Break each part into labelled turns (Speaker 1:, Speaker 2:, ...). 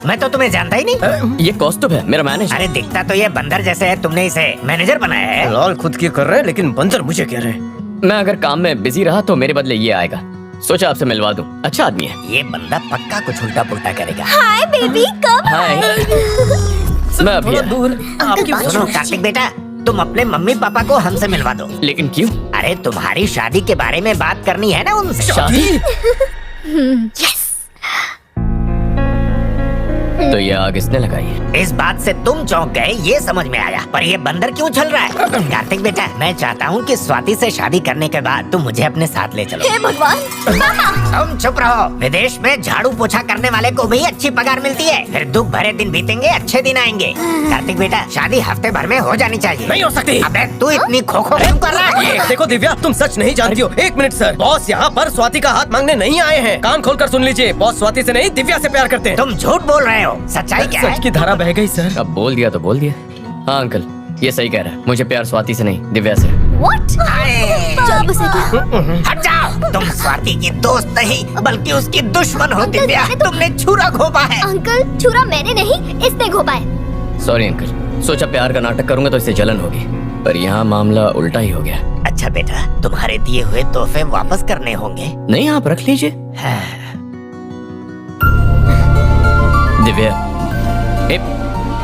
Speaker 1: मैं तो तुम्हें जानता ही नहीं।
Speaker 2: ये कौस्तुभ है, मेरा मैनेजर।
Speaker 1: अरे दिखता तो ये बंदर जैसे है, तुमने इसे मैनेजर बनाया है।
Speaker 3: लाल खुद की कर रहे हैं लेकिन बंदर मुझे कह रहे हैं।
Speaker 2: मैं अगर काम में बिजी रहा तो मेरे बदले ये आएगा। सोचा आपसे मिलवा दूं, अच्छा आदमी है।
Speaker 1: ये बंदा पक्का कुछ उल्टा पुल्टा करेगा।
Speaker 4: हाय बेबी, कब
Speaker 2: हाय। मैं अभी आया।
Speaker 1: सुनो कार्तिक बेटा, तुम अपने मम्मी पापा को हमसे मिलवा दो।
Speaker 2: लेकिन क्यों?
Speaker 1: अरे तुम्हारी शादी के बारे में बात करनी है ना उनसे।
Speaker 2: शादी?
Speaker 4: यस।
Speaker 2: तो ये आग इसने लगाई है।
Speaker 1: इस बात से तुम चौंक गए ये समझ में आया, पर ये बंदर क्यों चल रहा है? कार्तिक बेटा, मैं चाहता हूँ कि स्वाति से शादी करने के बाद तुम मुझे अपने साथ ले चलो।
Speaker 4: हे भगवान, पापा।
Speaker 1: तुम चुप रहो। विदेश में झाड़ू पोछा करने वाले को भी अच्छी पगार मिलती है। फिर दुख भरे दिन बीतेंगे, अच्छे दिन आएंगे। कार्तिक बेटा, शादी हफ्ते भर में हो जानी चाहिए।
Speaker 3: नहीं हो सकती।
Speaker 1: अबे तू इतनी खोखो क्यों कर रहा है?
Speaker 3: देखो दिव्या, तुम सच नहीं जानती हो। एक मिनट सर, बॉस यहाँ पर स्वाति का हाथ मांगने नहीं आए हैं। कान खोलकर सुन लीजिए, बॉस स्वाति से नहीं दिव्या से प्यार करते हैं।
Speaker 1: तुम झूठ बोल रहे हो, सच्चाई क्या है?
Speaker 3: सच की धारा बह गई सर।
Speaker 2: अब बोल दिया तो बोल दिया। हाँ अंकल, ये सही कह रहा है। मुझे प्यार स्वाति से नहीं, दिव्या से।
Speaker 4: What? चल बस
Speaker 1: हट जाओ। तुम स्वाति की दोस्त नहीं बल्कि उसकी दुश्मन हो दिव्या। तुमने छुरा घोंपा है।
Speaker 4: अंकल, छुरा मैंने नहीं, इसने घोंपा है।
Speaker 2: सॉरी अंकल, सोचा प्यार का नाटक करूंगा तो इससे जलन होगी, पर यहाँ मामला उल्टा ही हो गया।
Speaker 1: अच्छा बेटा, तुम्हारे दिए हुए तोहफे वापस करने होंगे।
Speaker 2: नहीं, आप रख लीजिए। दिव्या,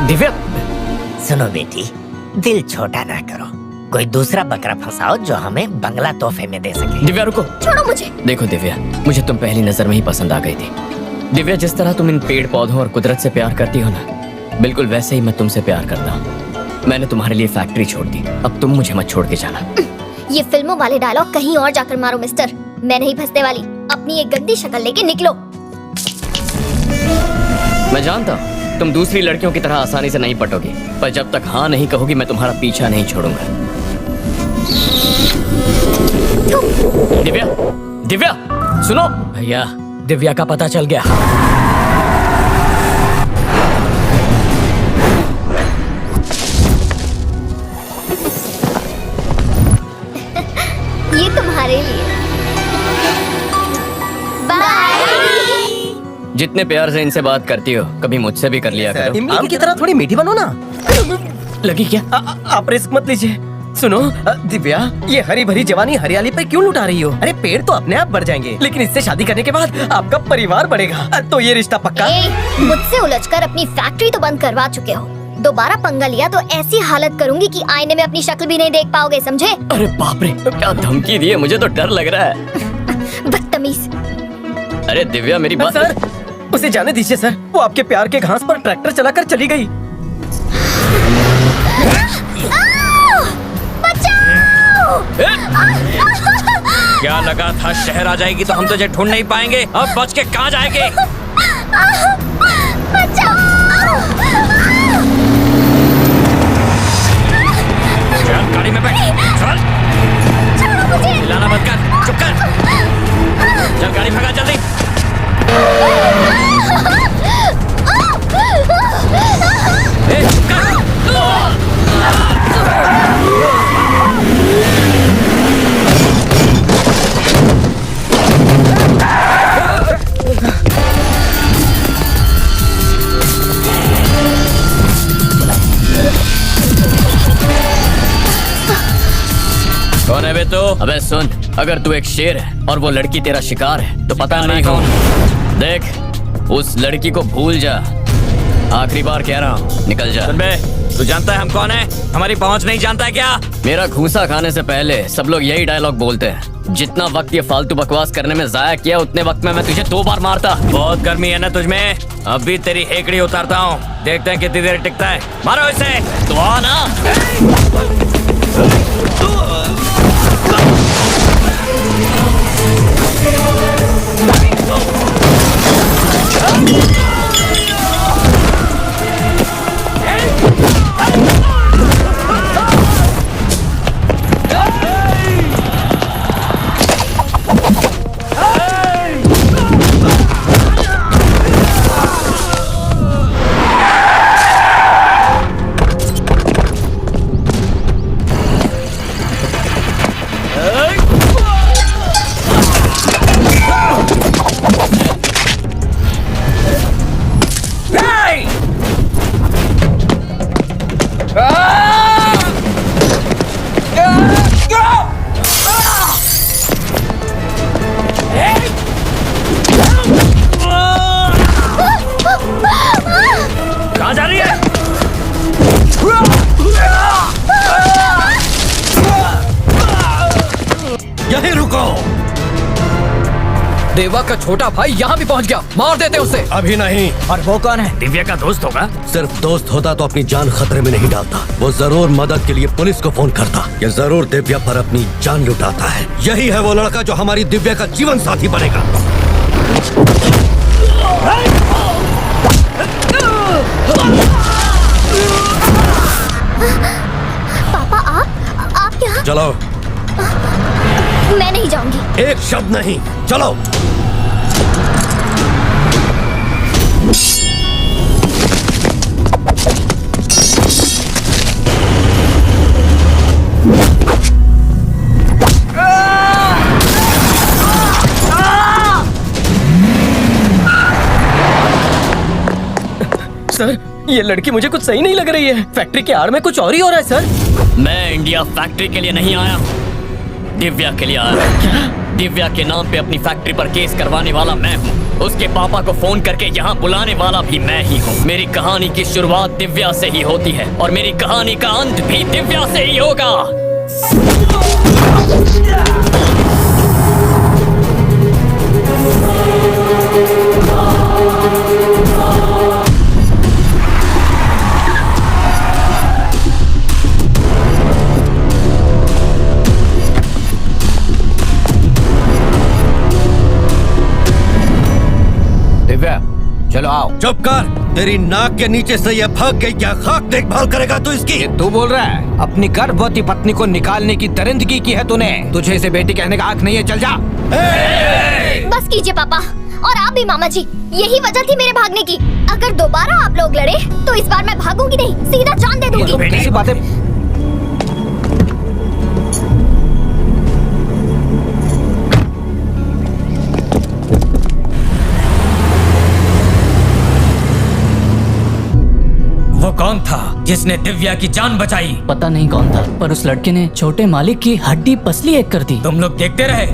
Speaker 2: दिव्या,
Speaker 1: सुनो बेटी, दिल छोटा ना करो। कोई दूसरा बकरा फंसाओ जो हमें बंगला तोहफे में दे सके।
Speaker 2: दिव्या रुको।
Speaker 4: छोड़ो मुझे।
Speaker 2: देखो दिव्या, मुझे तुम पहली नजर में ही पसंद आ गई थी। दिव्या, जिस तरह तुम इन पेड़ पौधों और कुदरत से प्यार करती हो ना, बिल्कुल वैसे ही मैं तुमसे प्यार करता हूँ। मैंने तुम्हारे लिए फैक्ट्री छोड़ दी, अब तुम मुझे मत छोड़ के जाना।
Speaker 4: ये फिल्मों वाले डायलॉग कहीं और जाकर मारो मिस्टर, मैं नहीं फंसने वाली। अपनी एक गंदी शक्ल लेके निकलो।
Speaker 2: मैं जानता हूँ तुम दूसरी लड़कियों की तरह आसानी से नहीं पटोगी, पर जब तक हाँ नहीं कहोगी मैं तुम्हारा पीछा नहीं छोड़ूंगा। दिव्या, दिव्या, सुनो भैया, दिव्या का पता चल गया।
Speaker 4: ये तुम्हारे लिए। बाय।
Speaker 2: जितने प्यार से इनसे बात करती हो, कभी मुझसे भी कर लिया करो।
Speaker 3: आम की तरह थोड़ी मीठी बनो ना।
Speaker 2: लगी क्या?
Speaker 3: आप रिस्क मत लीजिए। सुनो दिव्या, ये हरी भरी जवानी हरियाली पर क्यों लुटा रही हो? अरे पेड़ तो अपने आप बढ़ जाएंगे, लेकिन इससे शादी करने के बाद आपका परिवार बढ़ेगा। तो ये रिश्ता पक्का?
Speaker 4: मुझसे उलझकर अपनी फैक्ट्री तो बंद करवा चुके हो, दोबारा पंगा लिया तो ऐसी हालत करूंगी कि आईने में अपनी शक्ल भी नहीं देख पाओगे, समझे?
Speaker 2: अरे बाप रे, क्या धमकी दी है, मुझे तो डर लग रहा है।
Speaker 4: बदतमीज।
Speaker 2: अरे दिव्या, मेरी बात।
Speaker 3: सर, उसे जाने दीजिए सर, वो आपके प्यार के घास पर ट्रैक्टर चलाकर चली गई।
Speaker 5: क्या लगा था शहर आ जाएगी तो हम तुझे ढूंढ नहीं पाएंगे? अब बच के कहाँ जाएंगे? चल गाड़ी में बैठ, चल। चिल्लाना मत कर, चुप कर। चल गाड़ी भगा जल्दी। चुप कर। कौन है बे तू?
Speaker 2: अबे सुन, अगर तू एक शेर है और वो लड़की तेरा शिकार है तो पता नहीं कौन। देख, उस लड़की को भूल जा। आखिरी बार कह रहा हूँ, निकल जा।
Speaker 5: सुन बे, तू जानता है हम कौन है? हमारी पहुंच नहीं जानता है क्या?
Speaker 2: मेरा घूसा खाने से पहले सब लोग यही डायलॉग बोलते हैं। जितना वक्त ये फालतू बकवास करने में जाया किया, उतने वक्त में मैं तुझे 2 बार मारता।
Speaker 5: बहुत गर्मी है ना तुझमें? अभी तेरी हेकड़ी उतारता हूँ, देखते हैं कितनी देर टिकता है। मारो इसे।
Speaker 2: तो आ ना।
Speaker 6: देवा का छोटा भाई यहाँ भी पहुँच गया, मार देते उसे।
Speaker 7: अभी नहीं।
Speaker 3: और वो कौन है?
Speaker 5: दिव्या का दोस्त होगा।
Speaker 7: सिर्फ दोस्त होता तो अपनी जान खतरे में नहीं डालता। वो जरूर मदद के लिए पुलिस को फोन करता। ये जरूर दिव्या पर अपनी जान लुटाता है। यही है वो लड़का जो हमारी दिव्या का जीवन साथी बनेगा।
Speaker 4: पापा आप यहाँ?
Speaker 7: चलो।
Speaker 4: मैं नहीं जाऊंगी।
Speaker 7: एक शब्द नहीं, चलो।
Speaker 3: सर, ये लड़की मुझे कुछ सही नहीं लग रही है। फैक्ट्री के आड़ में कुछ और ही हो रहा है सर।
Speaker 2: मैं इंडिया फैक्ट्री के लिए नहीं आया हूँ, दिव्या के लिए आया हूँ। दिव्या के नाम पे अपनी फैक्ट्री पर केस करवाने वाला मैं हूँ। उसके पापा को फोन करके यहाँ बुलाने वाला भी मैं ही हूँ। मेरी कहानी की शुरुआत दिव्या से ही होती है और मेरी कहानी का अंत भी दिव्या से ही होगा।
Speaker 6: दिव्या, चलो आओ।
Speaker 7: चुप कर। तेरी नाक के नीचे से ये भाग गई, क्या खाक देखभाल करेगा तू इसकी?
Speaker 6: ये तू बोल रहा है? अपनी गर्भवती पत्नी को निकालने की दरिंदगी की है तूने। तुझे इसे बेटी कहने का हक नहीं है, चल जा।
Speaker 4: बस कीजिए पापा, और आप भी मामा जी। यही वजह थी मेरे भागने की। अगर दोबारा आप लोग लड़े तो इस बार मैं भागूंगी नहीं, सीधा जान दे दूंगी।
Speaker 6: ये कैसी बातें?
Speaker 5: वो कौन था जिसने दिव्या की जान बचाई?
Speaker 8: पता नहीं कौन था, पर उस लड़के ने छोटे मालिक की हड्डी पसली एक कर दी।
Speaker 5: तुम लोग देखते रहे।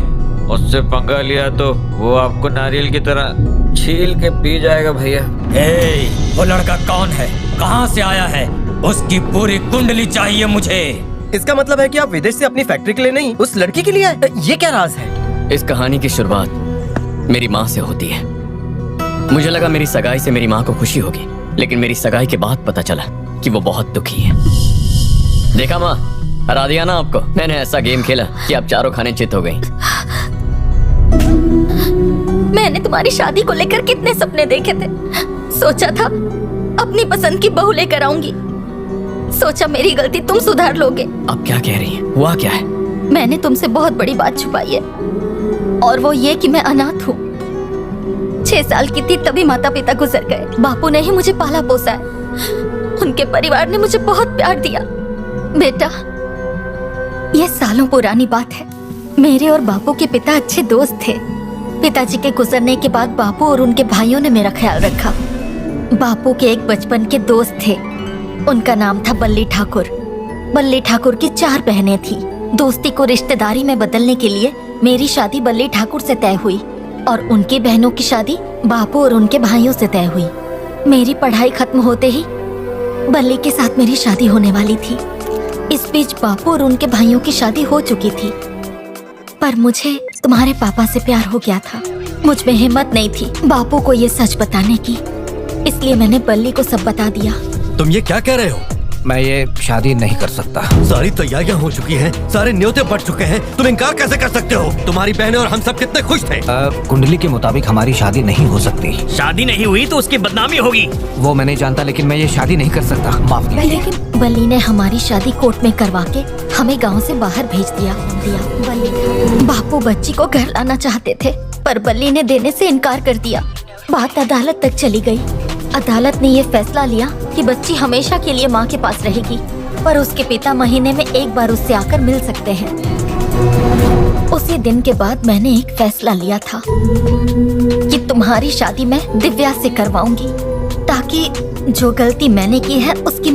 Speaker 9: उससे पंगा लिया तो वो आपको नारियल की तरह छील के पी जाएगा भैया।
Speaker 5: वो लड़का कौन है, कहाँ से आया है, उसकी पूरी कुंडली चाहिए मुझे।
Speaker 3: इसका मतलब है कि आप विदेश से अपनी फैक्ट्री के लिए नहीं, उस लड़की के लिए आए? ये क्या राज है?
Speaker 2: इस कहानी की शुरुआत मेरी माँ से होती है। मुझे लगा मेरी सगाई से मेरी माँ को खुशी होगी, लेकिन मेरी सगाई के बाद पता चला कि वो बहुत दुखी है। देखा माँ, हरा दिया ना आपको। मैंने ऐसा गेम खेला कि आप चारों खाने चित हो गई।
Speaker 10: मैंने तुम्हारी शादी को लेकर कितने सपने देखे थे। सोचा था अपनी पसंद की बहू लेकर आऊंगी। सोचा मेरी गलती तुम सुधार लोगे।
Speaker 2: अब क्या कह रही हैं? हुआ क्या है?
Speaker 10: मैंने तुमसे बहुत बड़ी बात छुपाई है, और वो ये कि मैं अनाथ हूँ। 6 साल की थी तभी माता पिता गुजर गए। बापू ने ही मुझे पाला पोसा है। उनके परिवार ने मुझे बहुत प्यार दिया। बेटा, ये सालों पुरानी बात है। मेरे और बापू के पिता अच्छे दोस्त थे। पिताजी के गुजरने के बाद बापू और उनके भाइयों ने मेरा ख्याल रखा। बापू के एक बचपन के दोस्त थे, उनका नाम था बल्ली ठाकुर। बल्ली ठाकुर की 4 बहनें थी। दोस्ती को रिश्तेदारी में बदलने के लिए मेरी शादी बल्ली ठाकुर से तय हुई और उनकी बहनों की शादी बापू और उनके भाइयों से तय हुई। मेरी पढ़ाई खत्म होते ही बल्ली के साथ मेरी शादी होने वाली थी। इस बीच बापू और उनके भाइयों की शादी हो चुकी थी, पर मुझे तुम्हारे पापा से प्यार हो गया था। मुझ में हिम्मत नहीं थी बापू को ये सच बताने की, इसलिए मैंने बल्ली को सब बता दिया।
Speaker 7: तुम ये क्या कह रहे हो?
Speaker 6: मैं ये शादी नहीं कर सकता।
Speaker 7: सारी तैयारियां हो चुकी हैं, सारे न्योते बढ़ चुके हैं, तुम इनकार कैसे कर सकते हो? तुम्हारी बहनें और हम सब कितने खुश थे।
Speaker 6: कुंडली के मुताबिक हमारी शादी नहीं हो सकती।
Speaker 5: शादी नहीं हुई तो उसकी बदनामी होगी।
Speaker 6: वो मैं नहीं जानता, लेकिन मैं ये शादी नहीं कर सकता। माफ कीजिए।
Speaker 4: लेकिन बल्ली ने हमारी शादी कोर्ट में करवा के हमें गांव से बाहर भेज दिया। बापू बच्ची को घर लाना चाहते थे, पर बल्ली ने देने से इनकार कर दिया। बात अदालत तक चली गई। अदालत ने ये फैसला लिया कि बच्ची हमेशा के लिए माँ के पास रहेगी, पर उसके पिता महीने में एक बार उससे आकर मिल सकते हैं। उसी दिन के बाद मैंने एक फैसला लिया था कि तुम्हारी शादी मैं दिव्या से करवाऊंगी, ताकि जो गलती मैंने की है उसकी